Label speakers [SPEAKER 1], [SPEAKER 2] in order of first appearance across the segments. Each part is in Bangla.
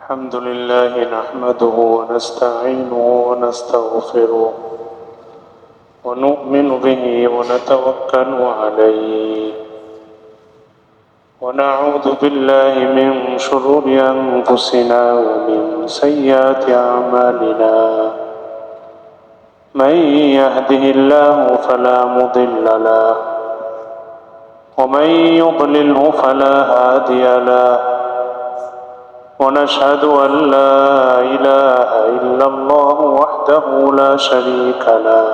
[SPEAKER 1] الحمد لله نحمده ونستعينه ونستغفره ونؤمن به ونتوكل عليه ونعوذ بالله من شرور أنفسنا ومن سيئات أعمالنا من يهده الله فلا مضل له ومن يضلله فلا هادي له ونشهد أن لا إله إلا الله وحده لا شريك له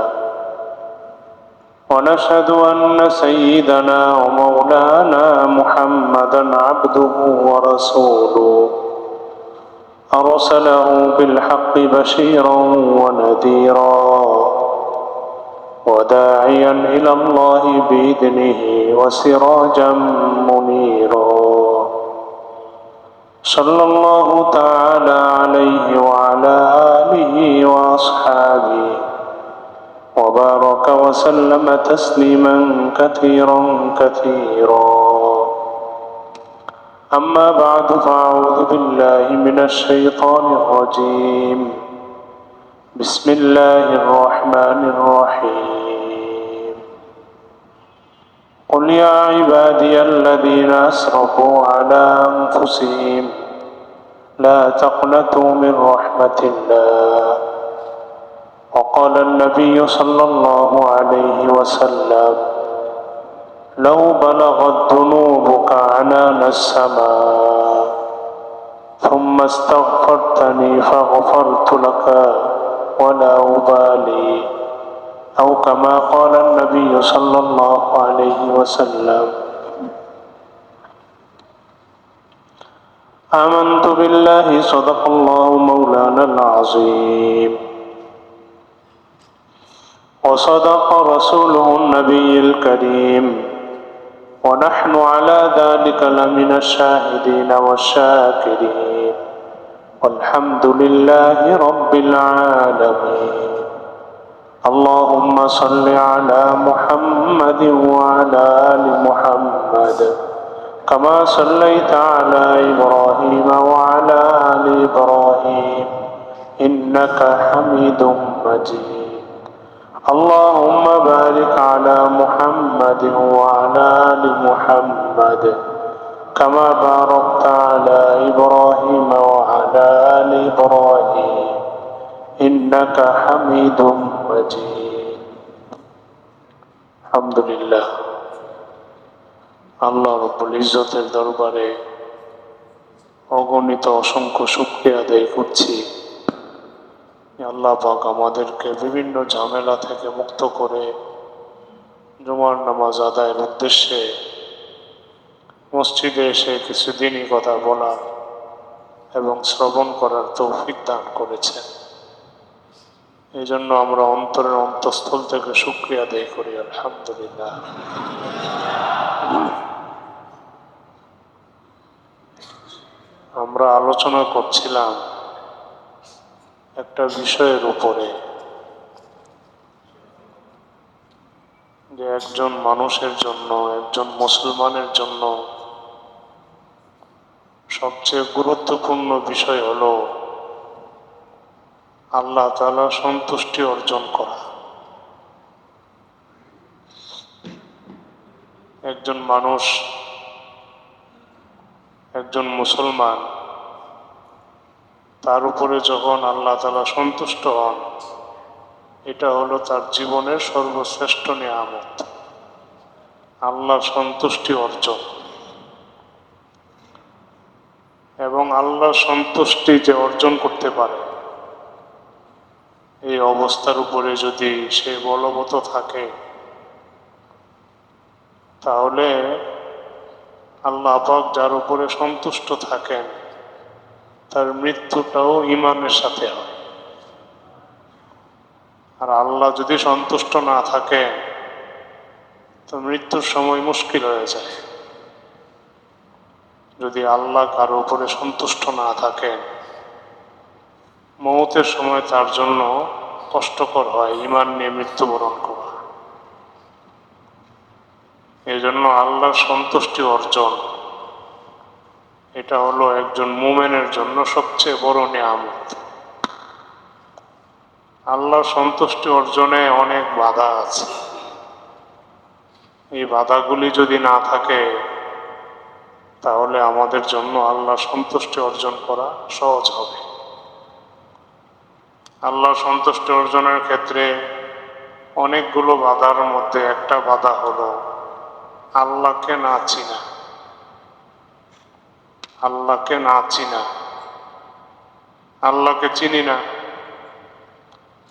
[SPEAKER 1] ونشهد أن سيدنا ومولانا محمدا عبده ورسوله أرسله بالحق بشيرا ونذيرا وداعيا إلى الله بإذنه وسراجا منيرا صلى الله تعالى عليه وعلى آله وأصحابه وبارك وسلم تسليما كثيرا كثيرا أما بعد فأعوذ بالله من الشيطان الرجيم بسم الله الرحمن الرحيم قل يا عبادي الذين أسرفوا على أنفسهم لا تقنطوا من رحمة الله وقال النبي صلى الله عليه وسلم لو بلغت ذنوبك عنان السماء ثم استغفرتني فغفرت لك ولا أبالي أو كما قال النبي صلى الله عليه وسلم آمنت بالله صدق الله مولانا العظيم وصدق رسوله النبي الكريم ونحن على ذلك لمن الشاهدين والشاكرين والحمد لله رب العالمين اللهم صل على محمد وعلى آل محمد كما صليت على إبراهيم وعلى آل إبراهيم إنك حميد مجيد اللهم بارك على محمد وعلى آل محمد كما باركت على إبراهيم وعلى آل إبراهيم إنك حميد مجيد الحمد لله আল্লাহ রব্বুল ইজ্জতের দরবারে অগণিত অসংখ্য শুকরিয়া আদায় করছি। আল্লাহ পাক আমাদেরকে বিভিন্ন ঝামেলা থেকে মুক্ত করে জুমার নামাজ আদায়ের উদ্দেশ্যে মসজিদে এসে কিছুদিনই কথা বলার এবং শ্রবণ করার তৌফিক দান করেছেন। এই জন্য আমরা অন্তরের অন্তঃস্থল থেকে শুকরিয়া আদায় করি আলহামদুলিল্লাহ। আমরা আলোচনা করছিলাম একটা বিষয়ের উপরে, যে একজন মানুষের জন্য, একজন মুসলমানের জন্য সবচেয়ে গুরুত্বপূর্ণ বিষয় হলো আল্লাহ তাআলার সন্তুষ্টি অর্জন করা। একজন মানুষ, একজন মুসলমান, তার উপরে যখন আল্লাহ তাআলা সন্তুষ্ট হন, এটা হলো তার জীবনের সর্বশ্রেষ্ঠ নিয়ামত, আল্লাহর সন্তুষ্টি অর্জন। এবং আল্লাহর সন্তুষ্টি যে অর্জন করতে পারে, এই অবস্থার উপরে যদি সে বলবৎ থাকে, তাহলে আল্লাহ পাক যার উপরে সন্তুষ্ট থাকেন তার মৃত্যুটাও ঈমানের সাথে হয়। আর আল্লাহ যদি সন্তুষ্ট না থাকে তো মৃত্যুর সময় মুশকিল হয়ে যায়। যদি আল্লাহ কারো উপরে সন্তুষ্ট না থাকেন, মওতের সময় তার জন্য কষ্টকর হয় ঈমান নিয়ে মৃত্যুবরণ করা। এই জন্য আল্লাহর সন্তুষ্টি অর্জন, এটা হলো একজন মুমিনের জন্য সবচেয়ে বড় নিয়ামত। আল্লাহর সন্তুষ্টি অর্জনে অনেক বাধা আছে। এই বাধাগুলি যদি না থাকে তাহলে আমাদের জন্য আল্লাহ সন্তুষ্টি অর্জন করা সহজ হবে। আল্লাহ সন্তুষ্টি অর্জনের ক্ষেত্রে অনেকগুলো বাধার মধ্যে একটা বাধা হলো আল্লাহকে না চিনা। আল্লাহকে না চিনা, আল্লাহকে চিনি না,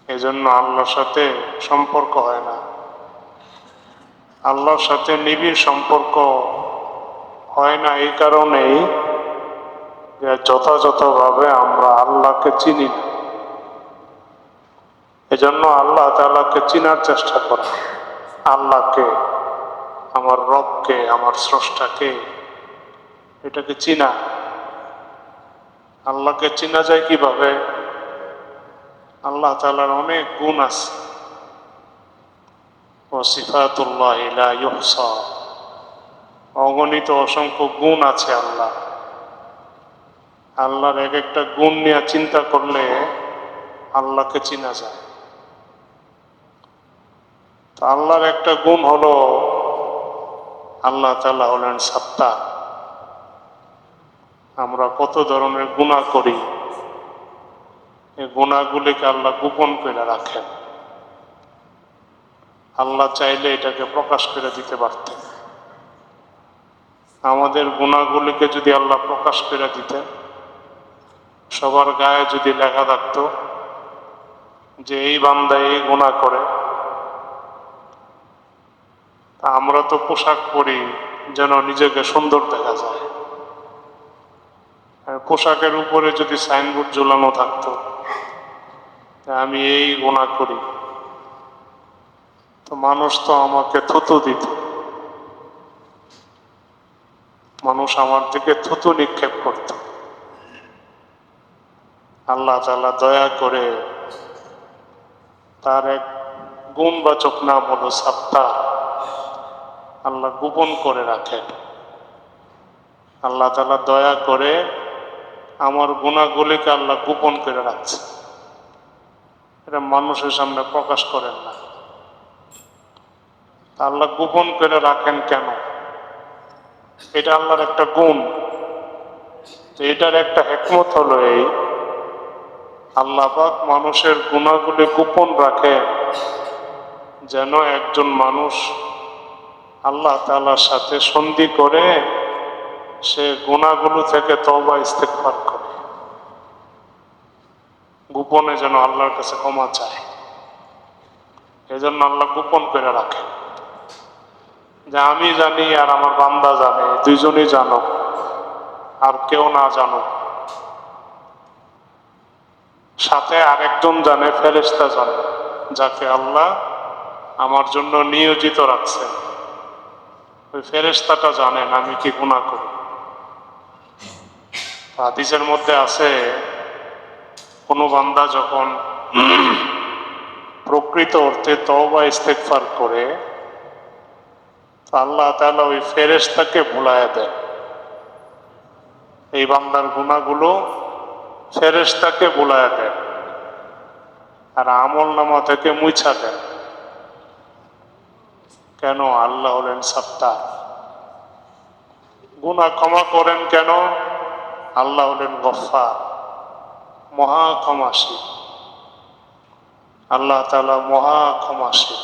[SPEAKER 1] এজন্য আল্লাহর সাথে সম্পর্ক হয় না। আল্লাহর সাথে নিবিড় সম্পর্ক হয় না এই কারণেই যে যথাযথভাবে আমরা আল্লাহকে চিনি না। এজন্য আল্লাহ তাআলাকে চিনার চেষ্টা করা, আল্লাহকে, আমার রবকে, আমার স্রষ্টাকে, এটাকে চিনা। আল্লাহকে চিনা যায় কিভাবে? আল্লাহ তাআলার অনেক গুণ আছে। ওয়াসিফাতুল্লাহি লা ইউহসা, অগণিত অসংখ্য গুণ আছে আল্লাহ। আল্লাহর এক একটা গুণ নিয়ে চিন্তা করলে আল্লাহকে চিনা যায়। তো আল্লাহর একটা গুণ হলো আল্লাহ তাআলা হলেন সাত্তার। আমরা কত ধরনের গুনাহ করি, এই গুনাহগুলিকে আল্লাহ গোপন করে রাখেন। আল্লাহ চাইলে এটাকে প্রকাশ করে দিতে পারতেন। আমাদের গুনাহগুলিকে যদি আল্লাহ প্রকাশ করে দিতেন, সবার গায়ে যদি লেখা থাকতো যে এই বান্দা এই গুনাহ করে, তা আমরা তো পোশাক পরি যেন নিজেকে সুন্দর দেখা যায়। আর পোশাকের উপরে যদি সাইনবোর্ড ঝুলানো থাকতো আমি এই গুনাহ করি, তো মানুষ তো আমাকে থুতু দিত, মানুষ আমার দিকে থুতু নিক্ষেপ করত। আল্লাহ তাআলা দয়া করে তার এক গুণবাচক নাম হলো সাত্তার, আল্লাহ গোপন করে রাখেন। আল্লাহ তাআলা দয়া করে আমার গুনাহগুলিকে আল্লাহ গোপন করে রাখছে, এটা মানুষের সামনে প্রকাশ করেন না। আল্লাহ গোপন করে রাখেন কেন? এটা আল্লাহর একটা গুণ। এটার একটা হিকমত হলো এই, আল্লাহ পাক মানুষের গুনাহগুলি গোপন রাখে যেন একজন মানুষ আল্লাহ তাআলার সাথে সন্ধি করে সে গুনাহগুলো থেকে তওবা ইস্তেগফার করে, গোপনে যেন আল্লাহর কাছে ক্ষমা চায়। এজন্য আল্লাহ গোপন করে রাখে, যে আমি জানি আর আমার বান্দা জানে, দুইজনই জানো, আর কেউ না জানো। সাথে আরেকজন জানে, ফেরেশতা জানে, যাকে আল্লাহ আমার জন্য নিয়োজিত রাখছেন। ওই ফেরেশতাটা জানেন আমি কি গুনাহ করি। হাদিসের মধ্যে আছে, কোনো বান্দা যখন প্রকৃত অর্থে তওবা ইস্তেগফার করে, আল্লাহ তাআলা ওই ফেরেশতাকে ভুলায়া দেন। এই বান্দার গুনাহগুলো ফেরেশতাকে ভুলায়া দেন আর আমলনামা থেকে মুছা দেন। কেন? আল্লাহ হলেন সাত্তার। গুনাহ ক্ষমা করেন কেন? আল্লাহ হলেন গফফার, মহা ক্ষমাশীল। আল্লাহ তাআলা মহা ক্ষমাশীল।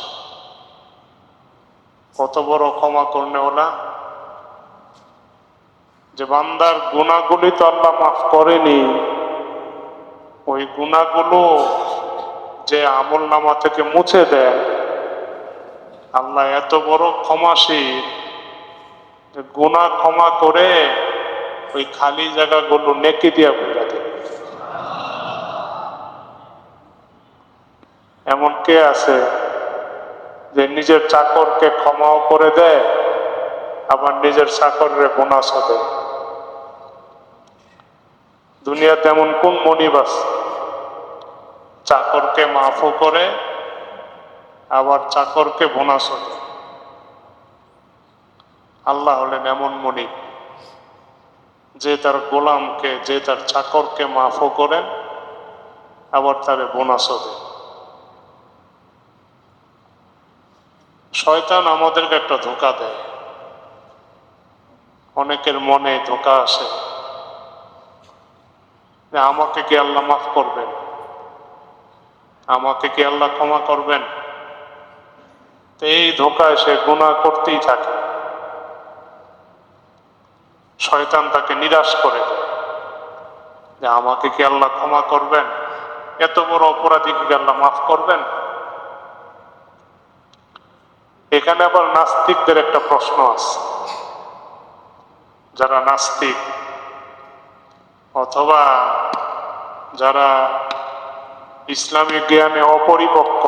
[SPEAKER 1] কত বড় ক্ষমা করনে ওলা, যে বান্দার গুনাহগুলি তো আল্লাহ মাফ করেনি, ওই গুনাহগুলো যে আমলনামা থেকে মুছে দেন। আল্লাহ এত বড় ক্ষমাশীল যে গুনাহ ক্ষমা করে ওই খালি জায়গাগুলো নেকি দিয়া ভরে দেন। এমন কে আছে যে নিজের চাকরকে ক্ষমাও করে দেয়, আবার নিজের চাকরের বোনাসও দেয়? দুনিয়াতে এমন কোন মনিব আছে চাকরকে মাফও করে আবার চাকরকে বোনাসও দেয়? আল্লাহ হলেন এমন মনিব। যে তার গোলামকে, যে তার চাকরকে মাফও করেন, আবার তারে বোনাসও দেন। শয়তান আমাদেরকে একটা ধোঁকা দেয়, অনেকের মনে ধোঁকা আসে যে আমাকে কি আল্লাহ মাফ করবেন, আমাকে কি আল্লাহ ক্ষমা করবেন। তো এই ধোঁকায় সে গুনাহ করতেই থাকে, শয়তান তাকে নিরাশ করে দেয় যে আমাকে কি আল্লাহ ক্ষমা করবেন, এত বড় অপরাধীকে কি আল্লাহ মাফ করবেন। এখানে আবার নাস্তিকদের একটা প্রশ্ন আছে। যারা নাস্তিক অথবা যারা ইসলামী জ্ঞানে অপরিপক্ক,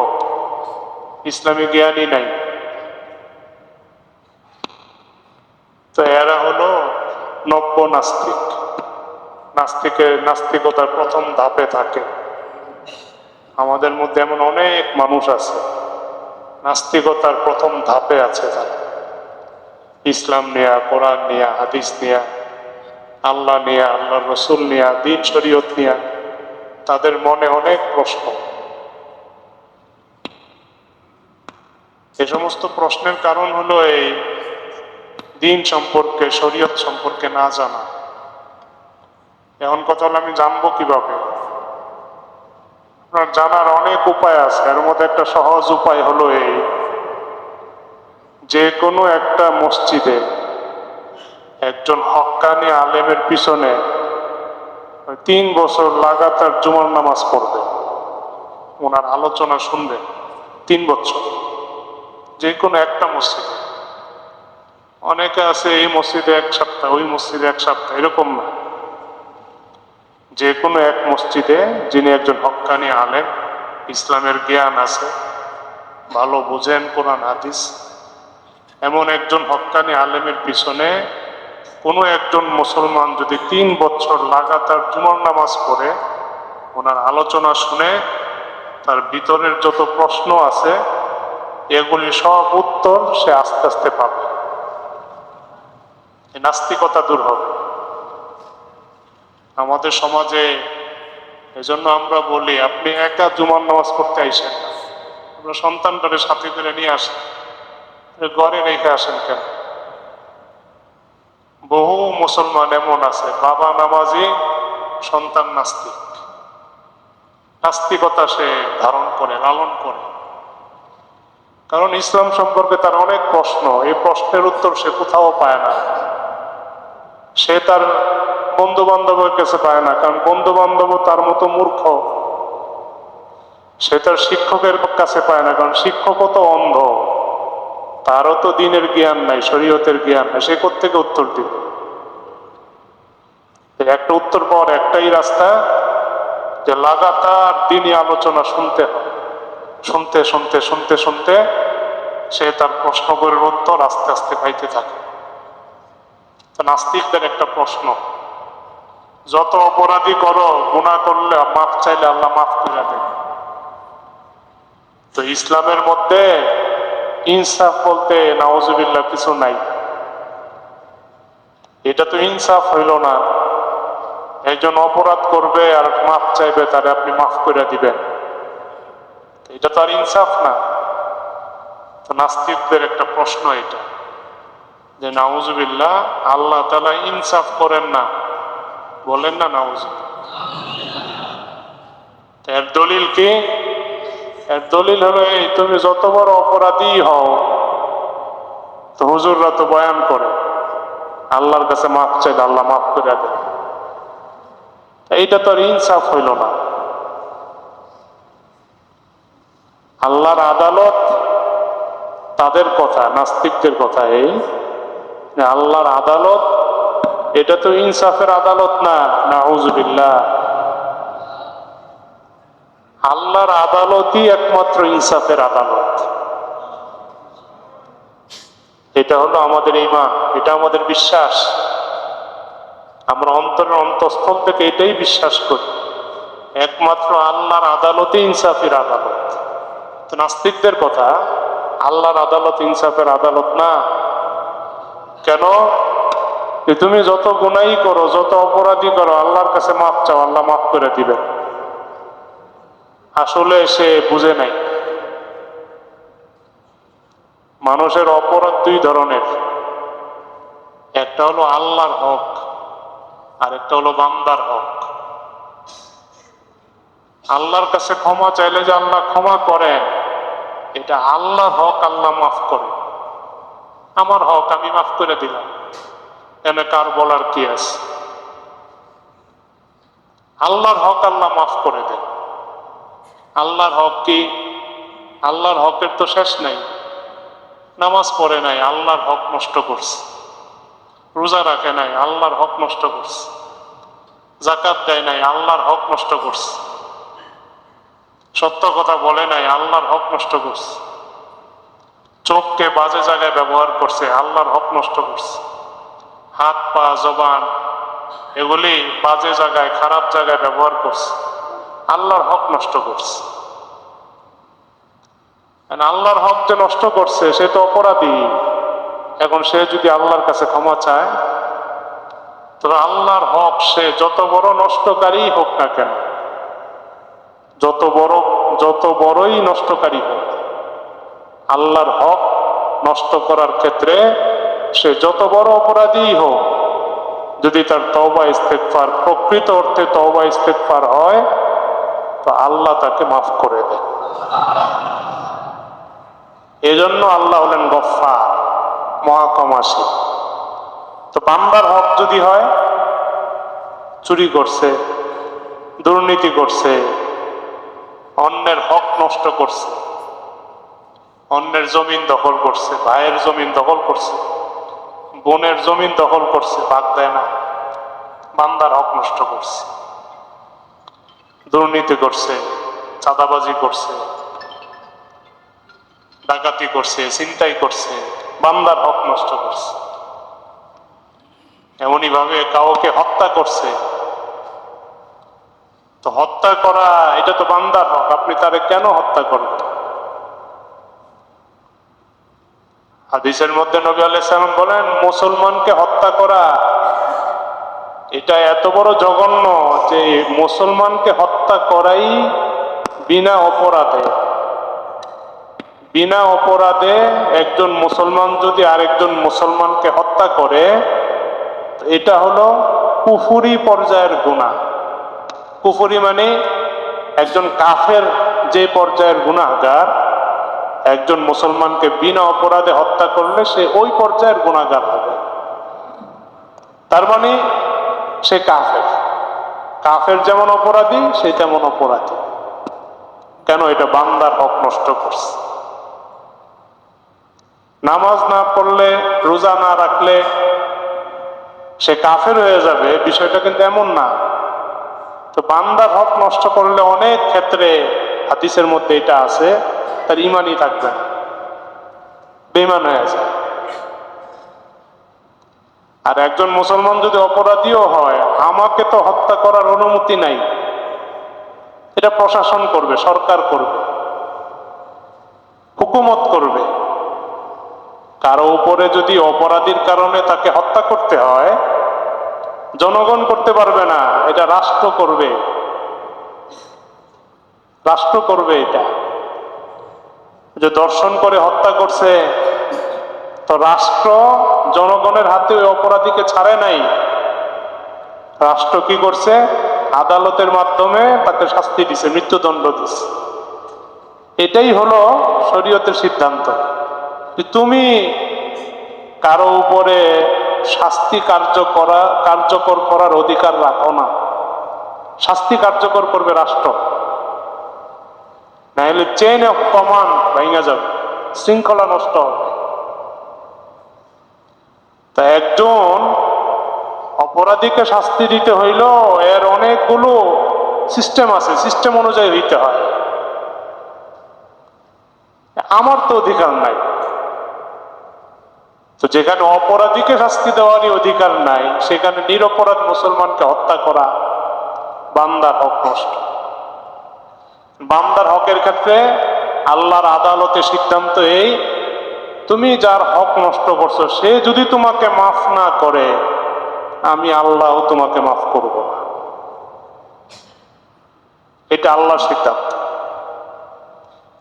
[SPEAKER 1] ইসলামী জ্ঞানই নাই, তো এরা হলো নব্য নাস্তিক। নাস্তিকতার প্রথম ধাপে থাকে। আমাদের মধ্যে এমন অনেক মানুষ আছে নাস্তিকতার প্রথম ধাপে আছে, তারা ইসলাম নিয়া, কোরআন নিয়া, হাদিস নিয়া, আল্লাহ নিয়া, আল্লাহর রসুল নিয়া, দ্বীন শরীয়ত নিয়া তাদের মনে অনেক প্রশ্ন। এই সমস্ত প্রশ্নের কারণ হলো এই দ্বীন সম্পর্কে, শরীয়ত সম্পর্কে না জানা। এখন কথা হলো আমি জানবো কিভাবে? আপনার জানার অনেক উপায় আছে, এর মধ্যে একটা সহজ উপায় হলো এই, যে কোনো একটা মসজিদে একজন হক্কানি আলেমের পিছনে 3 বছর লাগাতার জুমার নামাজ পড়বে, ওনার আলোচনা শুনবে 3 বছর, যে কোনো একটা মসজিদে। অনেকে আছে এই মসজিদে 1 সপ্তাহ, ওই মসজিদে 1 সপ্তাহ, এরকম না। যে কোনো এক মসজিদে যিনি একজন হক্কানি আলেম, ইসলামের জ্ঞান আছে, ভালো বুঝেন কোরআন হাদিস, এমন একজন হক্কানি আলেমের পিছনে কোনো একজন মুসলমান যদি 3 বছর লাগাতার জুমার নামাজ পড়ে, ওনার আলোচনা শুনে, তার ভিতরের যত প্রশ্ন আছে এগুলি সব উত্তর সে আস্তে আস্তে পাবে, নাস্তিকতা দূর হবে। আমাদের সমাজে এজন্য আমরা বলি আপনি একা জুমার নামাজ পড়তে আইসেন না, আপনার সন্তানটারে সাথে করে নিয়ে আসেন, ঘরে রেখে আসেন কেন? বহু মুসলমান এমন আছে, বাবা নামাজি, সন্তান নাস্তিক, নাস্তিকতা সে ধারণ করে, লালন করে। কারণ ইসলাম সম্পর্কে তার অনেক প্রশ্ন, এই প্রশ্নের উত্তর সে কোথাও পায় না। সে তার বন্ধু বান্ধবের কাছে পায় না, কারণ বন্ধু বান্ধব তার মতো মূর্খ। সে তার শিক্ষকের কাছে পায় না, কারণ শিক্ষকও তো অন্ধ, তারও তো দ্বীনের জ্ঞান নাই, শরীয়তের জ্ঞান নাই, সে কোত্থেকে উত্তর দিবে? একটা উত্তর পাওয়ার একটাই রাস্তা, যে লাগাতার দ্বীনি আলোচনা শুনতে হয়, শুনতে শুনতে শুনতে শুনতে সে তার প্রশ্নগুলোর উত্তর আস্তে আস্তে পাইতে থাকে। তো নাস্তিকদের একটা প্রশ্ন, যত অপরাধী করো, গুনাহ করলে মাফ চাইলে আল্লাহ মাফ করে দেন। তো ইসলামের মধ্যে ইনসাফ বলতে নাউজুবিল্লাহ কিছু নাই। এটা তো ইনসাফ হইল না। একজন অপরাধ করবে আর মাফ চাইবে, তারে আপনি মাফ করে দিবেন, এটা তো আর ইনসাফ না। তো নাস্তিকদের একটা প্রশ্ন এটা, যে নাউজুবিল্লাহ আল্লাহ তাআলা ইনসাফ করেন না, বলেন না নাউজুবিল্লাহ। এর দলিল কি? এর দলিল হলো এই, তুমি যত বড় অপরাধী হও, তো হুজুররা তো বয়ান করে আল্লাহর কাছে মাফ চাইলে আল্লাহ মাফ করে দেন। এইটা তো আর ইনসাফ হইল না। আল্লাহর আদালত তাদের কথা, নাস্তিকদের কথা এই, আল্লাহর আদালত এটা তো ইনসাফের আদালত না, নাউজুবিল্লাহ। আল্লাহর আদালতই একমাত্র ইনসাফের আদালত। এটা হলো আমাদের ঈমান, এটা আমাদের বিশ্বাস। আমরা অন্তরের অন্তঃস্থল থেকে এটাই বিশ্বাস করি, একমাত্র আল্লাহর আদালতই ইনসাফের আদালত। তো নাস্তিকদের কথা, আল্লাহর আদালত ইনসাফের আদালত না। কেন? যে তুমি যত গুনাই করো, যত অপরাধী করো, আল্লাহর কাছে মাফ চাও, আল্লাহ মাফ করে দিবেন। আসলে সে বুঝে নাই মানুষের অপরাধ দুই ধরনের, একটা হলো আল্লাহর হক আর একটা হলো বান্দার হক। আল্লাহর কাছে ক্ষমা চাইলে যে আল্লাহ ক্ষমা করেন, এটা আল্লাহর হক, আল্লাহ মাফ করে। আমার হক আমি মাফ করে দিলাম, এনে কার বলার কি আছে? আল্লাহর হক আল্লাহ মাফ করে দেন। আল্লাহর হক কি? আল্লাহর হকের তো শেষ নাই। নামাজ পড়ে নাই, আল্লাহর হক নষ্ট করছে। রোজা রাখে নাই, আল্লাহর হক নষ্ট করছে। যাকাত দেয় নাই, আল্লাহর হক নষ্ট করছে। সত্য কথা বলে নাই, আল্লাহর হক নষ্ট করছে। চোখকে বাজে জায়গায় ব্যবহার করছে, আল্লাহর হক নষ্ট করছে। হাত পা জবান এগুলি বাজে জায়গায়, খারাপ জায়গায় ব্যবহার করছে, আল্লাহর হক নষ্ট করছে। আল্লাহর হক যে নষ্ট করছে সে তো অপরাধী। এখন সে যদি আল্লাহর কাছে ক্ষমা চায়, তো আল্লাহর হক সে যত বড় নষ্টকারী হোক না কেন, যত বড়ই নষ্টকারী হোক, আল্লাহর হক নষ্ট করার ক্ষেত্রে সে যত বড় অপরাধী হোক, যদি তার তওবা ইস্তেগফার প্রকৃত অর্থে তওবা ইস্তেগফার হয়, তো আল্লাহ তাকে মাফ করে দেন। এজন্য আল্লাহ হলেন গফফার, মহাক্ষমাশীল। তো বান্দার হক যদি হয়, চুরি করছে, দুর্নীতি করছে, অন্যের হক নষ্ট করছে, অন্যের জমিন দখল করছে, ভাইয়ের জমিন দখল করছে, বোনের জমিন দখল করছে, ভাগ দেয় না, বান্দার হক নষ্ট করছে, দুর্নীতি করছে, চাঁদাবাজি করছে, ডাকাতি করছে, ছিনতাই করছে, বান্দার হক নষ্ট করছে। এমনই ভাবে কাউকে হত্যা করছে, তো হত্যা করা এটা তো বান্দার হক, আপনি তারে কেন হত্যা করবেন? হাদিসের মধ্যে নবী আলাইহিস সালাম বলেন, মুসলমানকে হত্যা করা এটা এত বড় জঘন্য যে মুসলমানকে হত্যা করাই বিনা অপরাধে একজন মুসলমান যদি আরেকজন মুসলমানকে হত্যা করে, এটা হলো কুফরি পর্যায়ের গুনাহ। কুফরি মানে একজন কাফের যে পর্যায়ের গুনাহগার, একজন মুসলমানকে বিনা অপরাধে হত্যা করলে সে ওই পর্যায়ের গুনাহগার হবে। তার মানে সে কাফের যেমন অপরাধী, সে তেমন অপরাধী। কেন? এটা বান্দার হক নষ্ট করছে। নামাজ না পড়লে, রোজা না রাখলে সে কাফের হয়ে যাবে, বিষয়টা কিন্তু এমন না। তো বান্দার হক নষ্ট করলে অনেক ক্ষেত্রে হাদিসের মধ্যে এটা আছে, তার ইমানই থাকবে না, বেঈমান হয়ে যায়। আর একজন মুসলমান যদি অপরাধীও হয়, আমাকে তো হত্যা করার অনুমতি নাই, এটা প্রশাসন করবে, সরকার করবে, হুকুমত করবে। কারো উপরে যদি অপরাধীর কারণে তাকে হত্যা করতে হয়, জনগণ করতে পারবে না, এটা রাষ্ট্র করবে। এটা যে দর্শন করে হত্যা করছে, তো রাষ্ট্র জনগণের হাতে ওই অপরাধীকে ছাড়ে নাই। রাষ্ট্র কি করছে? আদালতের মাধ্যমে তাকে শাস্তি দিছে, মৃত্যুদণ্ড দিছে। এটাই হলো শরীয়তের সিদ্ধান্ত। তুমি কারো উপরে শাস্তি কার্যকর করার অধিকার রাখো না। শাস্তি কার্যকর করবে রাষ্ট্র, না হলে চেইন অফ কমান্ড ভেঙে যাবে, শৃঙ্খলা নষ্ট হবে। তা একজন অপরাধীকে শাস্তি দিতে হইল, এর অনেকগুলো সিস্টেম আছে, সিস্টেম অনুযায়ী হইতে হয়। আমার তো অধিকার নাই। তো যেখানে অপরাধীকে শাস্তি দেওয়ারই অধিকার নাই, সেখানে নিরপরাধ মুসলমানকে হত্যা করা বান্দার হক নষ্ট। বান্দার হকের ক্ষেত্রে আল্লাহর আদালতে সিদ্ধান্ত এই, তুমি যার হক নষ্ট করছো সে যদি তোমাকে মাফ না করে, আমি আল্লাহ তোমাকে মাফ করব না। এটা আল্লাহর সিদ্ধান্ত।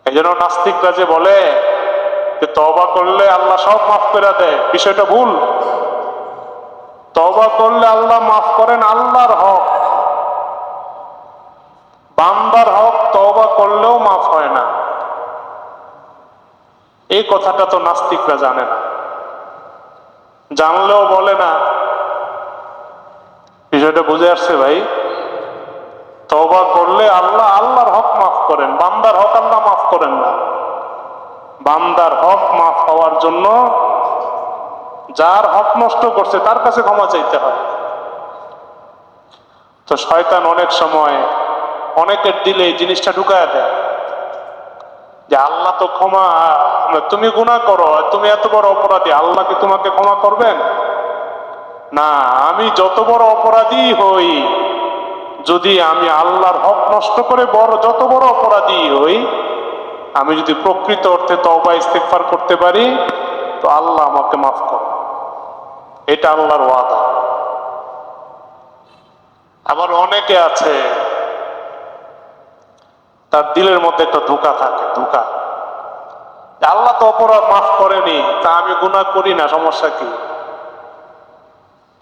[SPEAKER 1] এই জন্য নাস্তিকরা যে বলে যে তওবা করলে আল্লাহ সব মাফ করে দেয়, বিষয়টা ভুল। তওবা করলে আল্লাহ মাফ করেন, আল্লাহর হক। বান্দার হক তওবা করলেও মাফ হয় না। এই কথাটা তো নাস্তিকরা জানে না, জানলেও বলে না। বিষয়টা বুঝে আসছে ভাই? তওবা করলে আল্লাহ আল্লাহর হক মাফ করেন, বান্দার হক আল্লাহ মাফ করেন না। বান্দার হক মাফ হওয়ার জন্য যার হক নষ্ট করছে তার কাছে ক্ষমা চাইতে হয়। তো শয়তান অনেক সময় অনেকের দিলে এই জিনিসটা ঢুকায় দেয় যে আল্লাহ তো ক্ষমা, তুমি গুনাহ করো, তুমি এত বড় অপরাধী, আল্লাহ কি তোমাকে ক্ষমা করবেন? না, আমি যত বড় অপরাধী হই, যদি আমি আল্লাহর হক নষ্ট করে যত বড় অপরাধী হই, আমি যদি প্রকৃত অর্থে তওবা ইস্তেগফার করতে পারি, তো আল্লাহ আমাকে মাফ করে। এটা আল্লাহর ওয়াদা। আবার অনেকে আছে তার দিলের মধ্যে একটা ধোঁকা থাকে, ধোঁকা। আল্লাহ তো অপরাধ মাফ করেনি, তা আমি গুনাহ করি না, সমস্যা কি?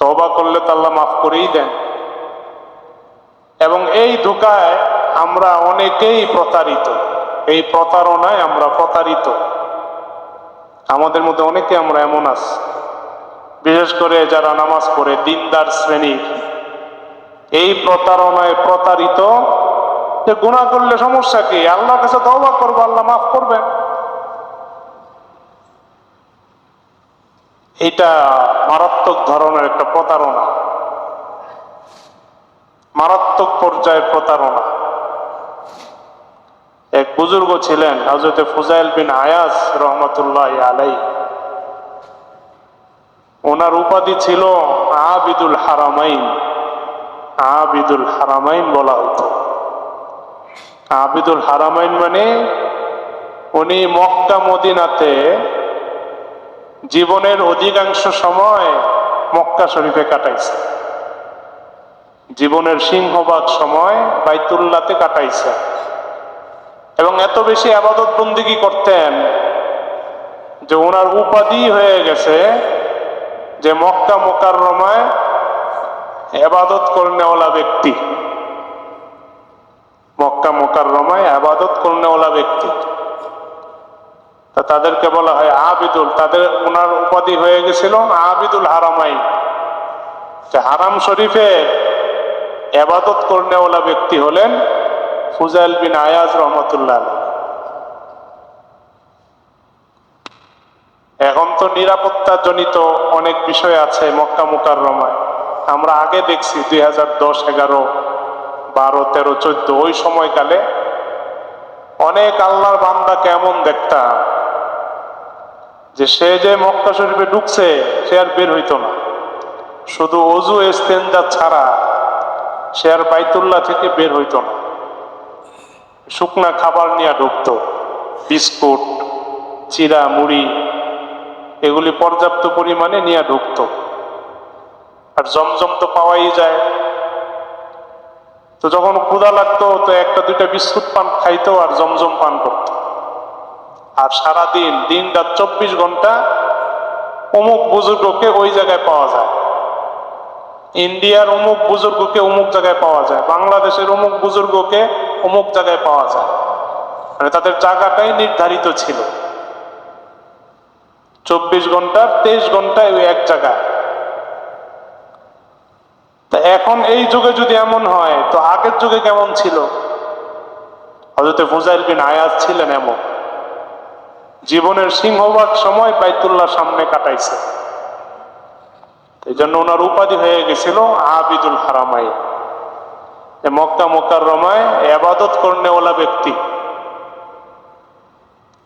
[SPEAKER 1] তওবা করলে তো আল্লাহ মাফ করেই দেন। এবং এই ধোঁকায় আমরা অনেকেই প্রতারিত, এই প্রতারণায় আমরা প্রতারিত। আমাদের মধ্যে অনেকে আমরা এমন আছি, বিশেষ করে যারা নামাজ পড়ে, দিনদার শ্রেণীর, এই প্রতারণায় প্রতারিত যে গুনাহ করলে সমস্যা কি, আল্লাহর কাছে তওবা করবো, আল্লাহ মাফ করবেন। এটা মারাত্মক ধরনের একটা প্রতারণা, মারাত্মক পর্যায়ের প্রতারণা। এক বুজুর্গ ছিলেন হযরত ফুজাইল বিন আয়াজ রহমাতুল্লাহি আলাইহি। ওনার উপাধি ছিল আবিদুল হারামাইন। আবিদুল হারামাইন বলা হতো। আবিদুল হারামাইন মানে উনি মক্কা মদিনাতে জীবনের অধিকাংশ সময় মক্কা শরীফে কাটাইছে, জীবনের সিংহভাগ সময় বাইতুল্লাহতে কাটাইছে, এবং এত বেশি ইবাদত বন্দেগী করতেন যে ওনার উপাধি হয়ে গেছে যে মক্কা মুকাররমায় ইবাদত করনেওয়ালা ব্যক্তি। মক্কা মুকাররমায় ইবাদত করনেওয়ালা ব্যক্তি, তা তাদেরকে বলা হয় আবিদুল। ওনার উপাধি হয়ে গেছিল আবিদুল হারামাইন, যে হারাম শরীফে ইবাদত করনেওয়ালা ব্যক্তি হলেন ফুজাইল বিন আয়াজ রহমাতুল্লাহ। এখন তো নিরাপত্তা জনিত অনেক বিষয় আছে মক্কা মুকাররমায়। আমরা আগে দেখছি 2010, 11, 12, 13, 14 ওই সময়কালে অনেক আল্লাহর বান্দা কেমন দেখতাম যে সে যে মক্কা শরীফে ঢুকছে সে আর বের হইতো না, শুধু ওযু ইস্তেনজা ছাড়া সে আর বাইতুল্লাহ থেকে বের হইতো না। শুকনা খাবার নিয়ে ঢুকতো, বিস্কুট, চিরা, মুড়ি, এগুলি পর্যাপ্ত পরিমাণে নিয়ে ঢুকতো। আর জমজম তো পাওয়াই যায়, তো যখন ক্ষুধা লাগতো তো একটা দুইটা বিস্কুট পান খাইতো আর জমজম পান করতো। আর সারাদিন, দিন রাত 24 ঘন্টা অমুক বুজুর্গকে ওই জায়গায় পাওয়া যায়, ইন্ডিয়ার অমুক বুজুর্গকে অমুক জায়গায় পাওয়া যায়, বাংলাদেশের অমুক বুজুর্গকে অমুক জায়গায় পাওয়া যায়। মানে তাদের জায়গাটাই নির্ধারিত ছিল, 24 ঘন্টার 23 ঘন্টায় ওই এক জায়গায়। তা এখন এই যুগে যদি এমন হয় তো আগের যুগে কেমন ছিল? হযরত ফুজাইল বিন আয়াজ ছিলেন এমন, জীবনের সিংহভাগ সময় বাইতুল্লাহর সামনে কাটাইছে। এই জন্য ওনার উপাধি হয়ে গেছিল আবিদুল হারামাইন, মক্কা মুকাররমায় ইবাদত করনেওয়ালা ব্যক্তি।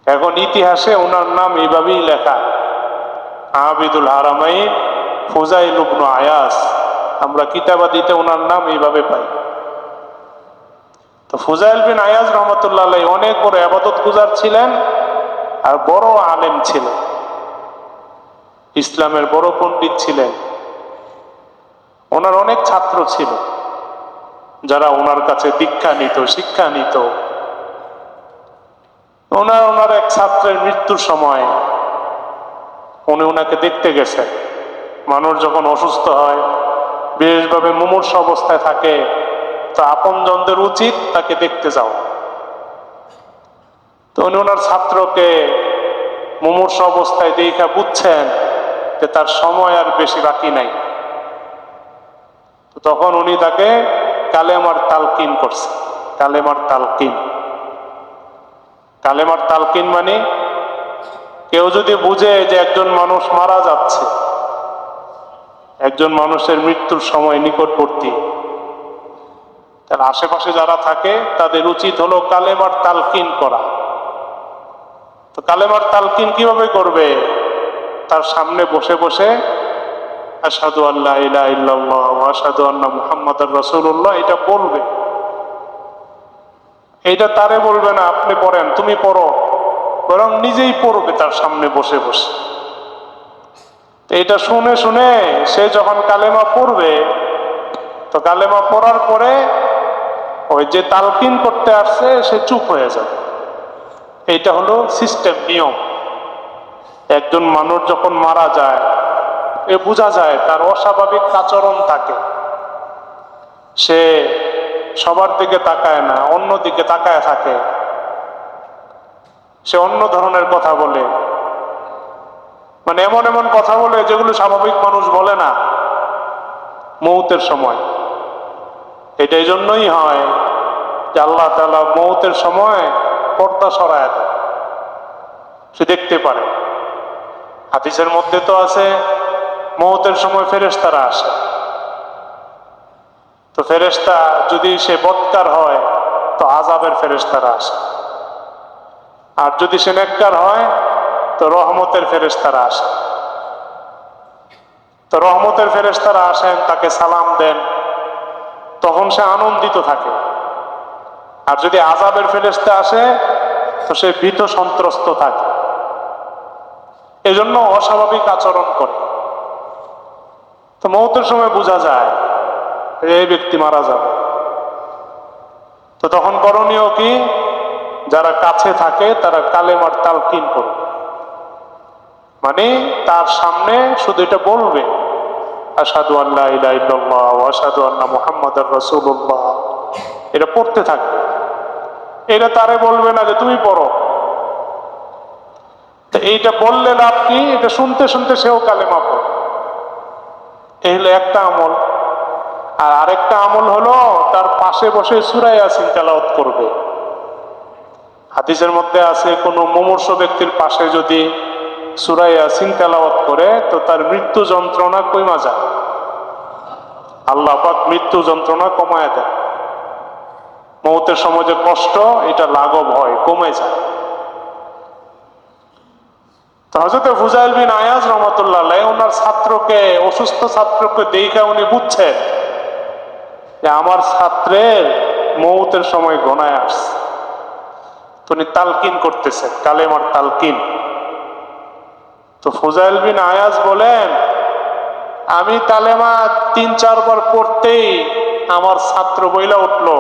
[SPEAKER 1] এখন ইতিহাসে ওনার নাম এইভাবেই লেখা, আবিদুল হারামাইন ফুজাইল ইবনে আয়াজ। আমরা কিতাবাদিতে ওনার নাম এইভাবে পাই। তো ফুজাইল বিন আয়াজ রহমাতুল্লাহ আলাইহি অনেক বড় ইবাদত গুজার ছিলেন আর বড় আলেম ছিলেন, ইসলামের বড় পণ্ডিত ছিলেন। ওনার অনেক ছাত্র ছিল যারা ওনার কাছে দীক্ষা নিত, শিক্ষা নিত। ওনার এক ছাত্রের মৃত্যুর সময় উনি ওনাকে দেখতে গেছেন। মানুষ যখন অসুস্থ হয়, বিশেষভাবে মুমূর্ষ অবস্থায় থাকে, তো আপনজনদের উচিত তাকে দেখতে যাওয়া। তো উনি ওনার ছাত্রকে মুমূর্ষ অবস্থায় দেখা বুঝছেন যে তার সময় আর বেশি বাকি নাই। তো তখন উনি তাকে কালেমার তালকিন করছে। কালেমার তালকিন, কালেমার তালকিন মানে কেউ যদি বুঝে যে একজন মানুষ মারা যাচ্ছে, একজন মানুষের মৃত্যুর সময় নিকটবর্তী, তার আশেপাশে যারা থাকে তাদের উচিত হলো কালেমার তালকিন করা। তো কালেমার তালকিন কিভাবে করবে? তার সামনে বসে বসে আশহাদু আল্লা ইলাহা ইল্লাল্লাহ ওয়া আশহাদু আন্না মুহাম্মাদার রাসূলুল্লাহ এটা বলবে। এইটা তারে বলবে না আপনি পড়েন, তুমি পড়ো, বরং নিজেই পড়বে তার সামনে বসে বসে। এটা শুনে শুনে সে যখন কালেমা পড়বে, তো কালেমা পড়ার পরে ওই যে তালকিন করতে আসছে সে চুপ হয়ে যাবে। এইটা হলো সিস্টেম, নিয়ম। একজন মানুষ যখন মারা যায়, এ বোঝা যায় তার অস্বাভাবিক আচরণ থাকে। সে সবার দিকে তাকায় না, অন্য দিকে তাকায় থাকে। সে অন্য ধরনের কথা বলে, মানে এমন এমন কথা বলে যেগুলো স্বাভাবিক মানুষ বলে না মৌতের সময়। এটা এই জন্যই হয় যে আল্লাহ তাআলা মৌতের সময় পর্দা সরায় দেয়, সে দেখতে পারে। হাদিসের মধ্যে তো আছে মৌতের সময় ফেরেশতারা আসে। তো ফেরেশতা যদি সে বদকার হয় তো আযাবের ফেরেশতারা আসে, আর যদি সে নেককার হয় তো রহমতের ফেরেশতারা আসে। তো রহমতের ফেরেশতারা আসেন, তাকে সালাম দেন, তখন সে আনন্দিত থাকে। আর যদি আযাবের ফেরেশতা আসে তো সে ভীত সন্ত্রস্ত থাকে, এজন্য অস্বাভাবিক আচরণ করে। তো মৌতের সময় বোঝা যায় এই ব্যক্তি মারা যাবে। তো তখন করণীয় কি? যারা কাছে থাকে তারা কালেমার তালকিন করবে, মানে তার সামনে শুধু এটা বলবে আশহাদু আল্লা ইলাহা ইল্লাল্লাহ ওয়া আশহাদু আন্না মুহাম্মাদার রাসূলুল্লাহ, এটা পড়তে থাকবে। এটা তারে বলবে না যে তুমি পড়ো। তো এইটা বললে লাভ কি? এটা শুনতে শুনতে সেও কালেমা পড়ে। এই হলো একটা আমল। আর আরেকটা আমল হলো তার পাশে বসে সূরা ইয়াসিন তেলাওয়াত করবে। হাদিসের মধ্যে আছে কোনো মুমূর্ষ ব্যক্তির পাশে যদি সূরা ইয়াসিন তেলাওয়াত করে তো তার মৃত্যু যন্ত্রণা কমে যায়। আল্লাহ পাক মৃত্যু যন্ত্রণা কমায় দেয়। মৌতের সময় যে কষ্ট, এটা লাঘব হয়, কমে যায়। তো হযরত ফুজাইল বিন আয়াজ রাহমাতুল্লাহ আলাইহি ওনার ছাত্রকে, অসুস্থ ছাত্রকে দেখে উনি বুঝছেন যে আমার ছাত্রের মৌতের সময় ঘনায় আসছে। তো উনি তালকিন করতেছেন, কালেমার তালকিন। তো ফুজাইল বিন আয়াজ বলেন, আমি কালেমা ৩-৪ বার পড়তেই আমার ছাত্র বইলা উঠলো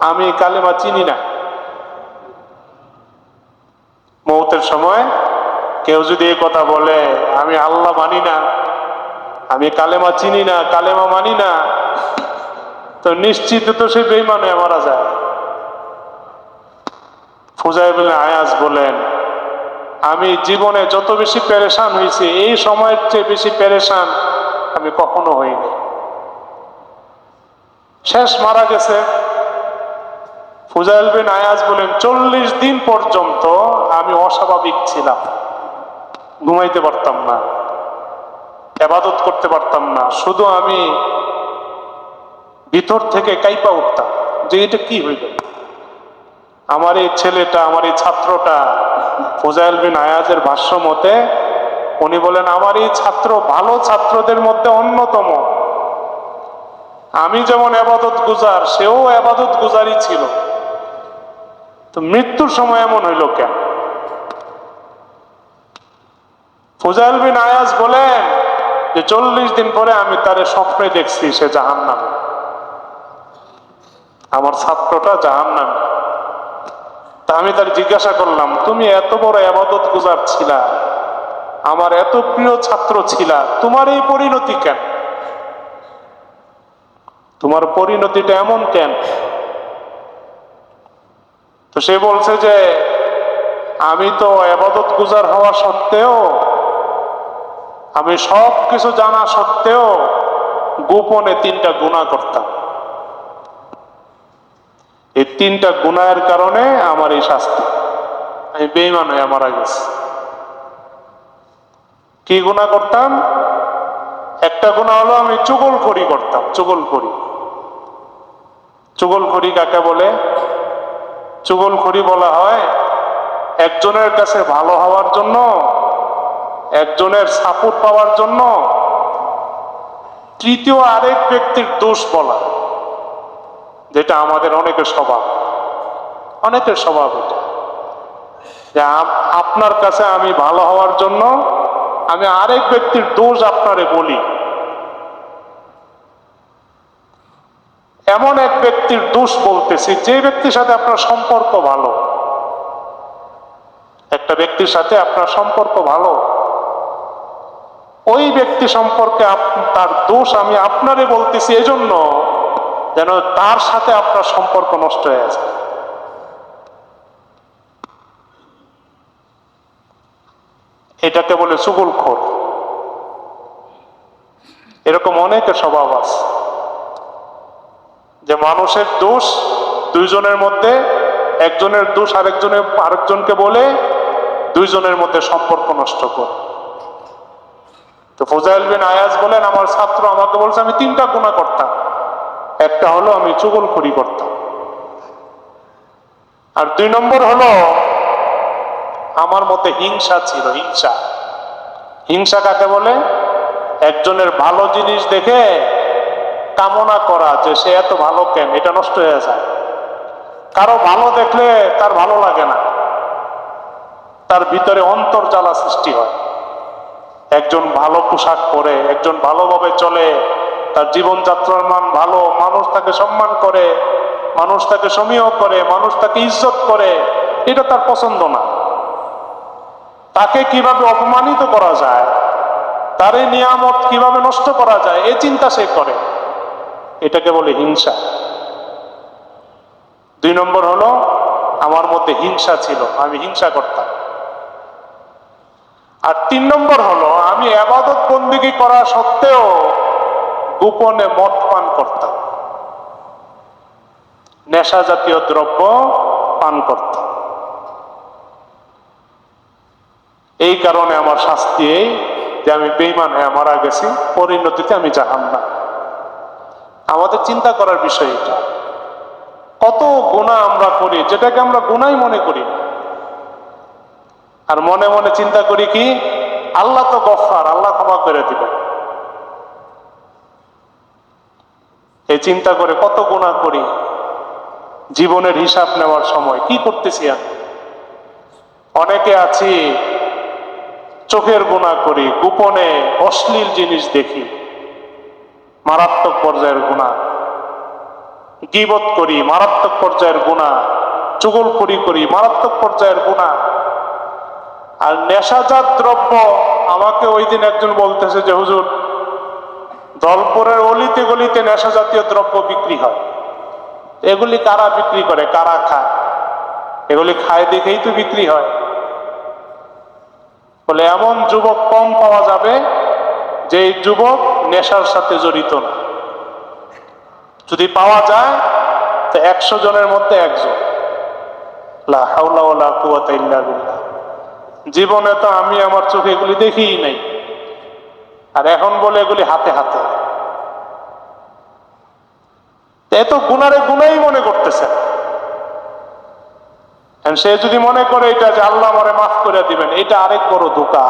[SPEAKER 1] আমি কালেমা চিনি না। মৌতের সময় কেউ যদি এই কথা বলে আমি আল্লাহ মানি না, আমি কালেমা চিনি না, কালেমা মানি না, তো নিশ্চিত তো সে বেঈমান হয়ে মারা যায়। ফুজাইল বিন আয়াজ বলেন, আমি জীবনে যত বেশি পেরেশান হয়েছি এই সময়ের চেয়ে বেশি পেরেশান আমি কখনো হইনি। শেষ মারা গেছে। ফুজাইল বিন আয়াজ বলেন ৪০ দিন পর্যন্ত আমি অস্বাভাবিক ছিলাম, ঘুমাইতে পারতাম না, ইবাদত করতে পারতাম না, শুধু আমি ভিতর থেকে কাইপা উঠতাম যে এটা কি হইল। আমার এই ছেলেটা, আমার এই ছাত্রটা, ফুজাইল বিন আয়াজের ভাষ্য মতে উনি বলেন আমার এই ছাত্র ভালো ছাত্রদের মধ্যে অন্যতম। আমি যেমন ইবাদত গুজার, সেও ইবাদত গুজারই ছিল, তো মৃত্যুর সময় এমন হইল কেন? ফুজাইল বিন আয়াজ বলেন যে 40 দিন পরে আমি তারে স্বপ্নে দেখছি সে জাহান্নামে, আমার ছাত্রটা জাহান্নামে। তা আমি তার জিজ্ঞাসা করলাম, তুমি এত বড় ইবাদত গুজার ছিলা, আমার এত প্রিয় ছাত্র ছিলা, তোমার এই পরিণতি কেন? তোমার পরিণতিটা এমন কেন? তো সে বলছে যে আমি তো ইবাদত গুজার হওয়া সত্ত্বেও, আমি সব কিছু জানা সত্ত্বেও গোপনে 3টা গুনাহ করতাম। এই 3টা গুনাহের কারণে আমার এই শাস্তি। আমি বেঈমান হয়ে মারা গেছি। কি গুনাহ করতাম? একটা গুনাহ হলো আমি চুগলখড়ি করতাম। চুগলখড়ি কাকে বলে? চুগলখড়ি বলা হয় একজনের কাছে ভালো হওয়ার জন্য, একজনের সাপোর্ট পাওয়ার জন্য তৃতীয় আরেক ব্যক্তির দোষ বলা, যেটা আমাদের অনেকের স্বভাব এটা, যে আপনার কাছে আমি ভালো হওয়ার জন্য আমি আরেক ব্যক্তির দোষ আপনারে বলি। এমন এক ব্যক্তির দোষ বলতেছি যে ব্যক্তির সাথে আপনার সম্পর্ক ভালো, একটা ব্যক্তির সাথে আপনার সম্পর্ক ভালো, ওই ব্যক্তি সম্পর্কে তার দোষ আমি আপনারে বলতেছি এজন্য যেন তার সাথে আপনার সম্পর্ক নষ্ট হয়ে যায়। এটাকে বলে চুগলখোর। এরকম অনেকের স্বভাব আছে যে মানুষের দোষ দুইজনের মধ্যে, একজনের দোষ আরেকজনকে বলে দুইজনের মধ্যে সম্পর্ক নষ্ট করে। তো ফুজাইল বিন আয়াজ বলেন, আমার ছাত্র আমাকে বলছে আমি 3টা গুনাহ করতাম, একটা হলো আমি চুগলখড়ি করতাম, আর 2 নম্বর হলো আমার মধ্যে হিংসা ছিল। হিংসা কাকে বলে? একজনের ভালো জিনিস দেখে কামনা করা যে সে এত ভালো কেন, এটা নষ্ট হয়ে যায়। কারো ভালো দেখলে তার ভালো লাগে না, তার ভিতরে অন্তর্জ্বালা সৃষ্টি হয়। একজন ভালো পোশাক পরে, একজন ভালোভাবে চলে, তার জীবনযাত্রার মান ভালো, মানুষ তাকে সম্মান করে, মানুষ তাকে সমীহ করে, মানুষ তাকে ইজ্জত করে, এটা তার পছন্দ না। তাকে কিভাবে অপমানিত করা যায়, তার এই নিয়ামত কিভাবে নষ্ট করা যায়, এই চিন্তা সে করে। এটাকে বলে হিংসা। 2 নম্বর হলো আমার মধ্যে হিংসা ছিল, আমি হিংসা করতাম। আর 3 নম্বর হলো আমি ইবাদত বন্দেগী করা সত্ত্বেও গোপনে মদ পান করতাম, নেশা জাতীয় দ্রব্য পান করতাম। এই কারণে আমার শাস্তি এই যে আমি বেঈমান হয়ে মারা গেছি, পরিণতিতে আমি জাহান্নাম। আমাদের চিন্তা করার বিষয় এটা। কত গুনাহ আমরা করি যেটাকে আমরা গুনাহই মনে করি, আর মনে মনে চিন্তা করি কি আল্লাহ তো গফফার, আল্লাহ ক্ষমা করে দিবেন। এই চিন্তা করে কত গুনাহ করি। জীবনের হিসাব নেওয়ার সময় কি করতেছি আমি? অনেকে আছি চোখের গুনাহ করি, গোপনে অশ্লীল জিনিস দেখি, মারাত্মক পর্যায়ের গুনাহ। গীবত করি, মারাত্মক পর্যায়ের গুনাহ। চুগলখড়ি করি, মারাত্মক পর্যায়ের গুনাহ। আর নেশাজাত দ্রব্য, আমাকে ওই দিন একজন বলতেছে যে হুজুর দলপুরের অলিতে গলিতে নেশা জাতীয় দ্রব্য বিক্রি হয়, এগুলি কারা বিক্রি করে, কারা খায়? এগুলি খায় দেখেই তো বিক্রি হয়। বলে এমন যুবক কম পাওয়া যাবে যে এই যুবক নেশার সাথে জড়িত না। যদি পাওয়া যায় তো 100 জনের মধ্যে একজন। লা হাওলা ওয়ালা কুওয়াতা ইল্লা বিল্লাহ। জীবনে তো আমি আমার চোখে এগুলি দেখিই নাই, আর এখন বলে এগুলি হাতে হাতে। এত গুনারে গুনাই মনে করতেছে। সে যদি মনে করে এটা যে আল্লাহ আমারে মাফ করে দিবেন, এটা আরেক বড় ধোঁকা।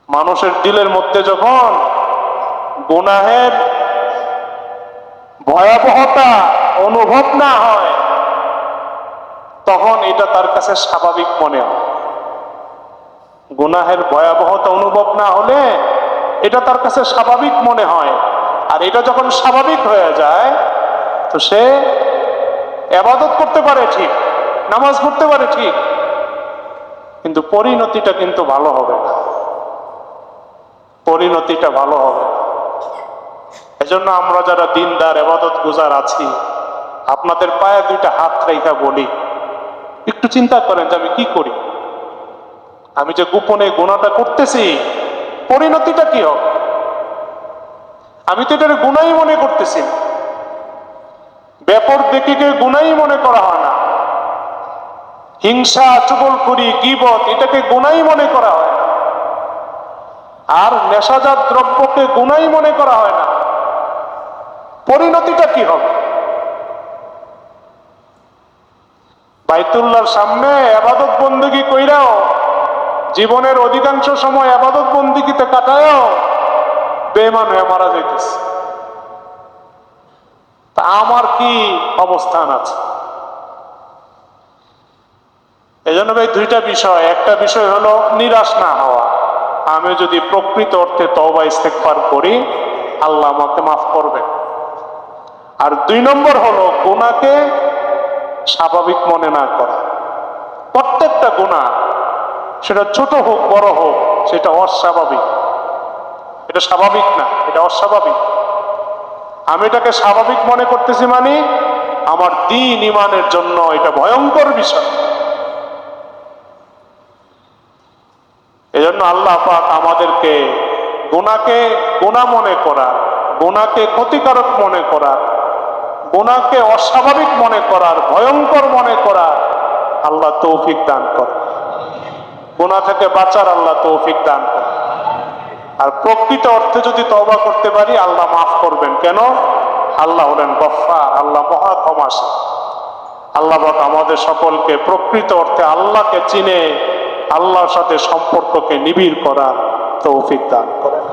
[SPEAKER 1] মানুষের দিলের মধ্যে যখন গুনাহের ভয়াবহতা অনুভব না হয়, তখন এটা তার কাছে স্বাভাবিক মনে হয়। গুনাহের ভয়াবহতা অনুভব না হলে এটা তার কাছে স্বাভাবিক মনে হয়, আর এটা যখন স্বাভাবিক হয়ে যায় তো সে ইবাদত করতে পারে ঠিক, নামাজ পড়তে পারে ঠিক, কিন্তু পরিণতিটা কিন্তু ভালো হবে না, পরিণতিটা ভালো হবে না। এজন্য আমরা যারা দিনদার ইবাদত গুজার আছি, আপনাদের পায়ে দুইটা হাত রেখা বলি, একটু চিন্তা করেন যে আমি কি করি, আমি যে গোপনে গুনাহটা করতেছি পরিণতিটা কি হবে? আমি তো এটার গুনাহই মনে করতেছি, ব্যাপার দেখে গুনাহই মনে করা হয় না, হিংসা, চুগলখড়ি, গীবত এটাকে গুনাহই মনে করা হয় না, আর নেশাজাত দ্রব্যকে গুনাহই মনে করা হয় না, পরিণতিটা কি হবে? বাইতুল্লাহর সামনে ইবাদত বন্দেগী কইরাও, জীবনের অধিকাংশ সময় ইবাদত বন্দেগীতে কাটায়ও বেঈমান হয়ে মারা যাইতেছে, তা আমার কি অবস্থান আছে? এজন্য ভাই দুইটা বিষয়, একটা বিষয় হলো নিরাশ না হওয়া, আমি যদি প্রকৃত অর্থে তওবা ইস্তেগফার করি আল্লাহ আমাকে মাফ করবেন। আর দুই নম্বর হলো গুনাহকে স্বাভাবিক মনে না করা। প্রত্যেকটা গুনাহ, সেটা ছোট হোক বড় হোক, সেটা অস্বাভাবিক, এটা স্বাভাবিক না, এটা অস্বাভাবিক। আমি এটাকে স্বাভাবিক মনে করতেছি মানে আমার দ্বীন ঈমানের জন্য এটা ভয়ঙ্কর বিষয়। এজন্য আল্লাহ পাক আমাদেরকে গুনাহকে গুনাহ মনে করা, গুনাহকে ক্ষতিকারক মনে করা, গুনাহকে অস্বাভাবিক মনে করার, ভয়ঙ্কর মনে করা আল্লাহ তৌফিক দান করে। গুনাহ থেকে বাঁচার আল্লাহ তৌফিক দান করে। আর প্রকৃত অর্থে যদি তওবা করতে পারি আল্লাহ মাফ করবেন। কেন? আল্লাহ হলেন গফফার, আল্লাহ মহা ক্ষমাশীল। আল্লাহ পাক আমাদের সকলকে প্রকৃত অর্থে আল্লাহকে চিনে আল্লাহর সাথে সম্পর্ককে নিবিড় করার তৌফিক দান করেন।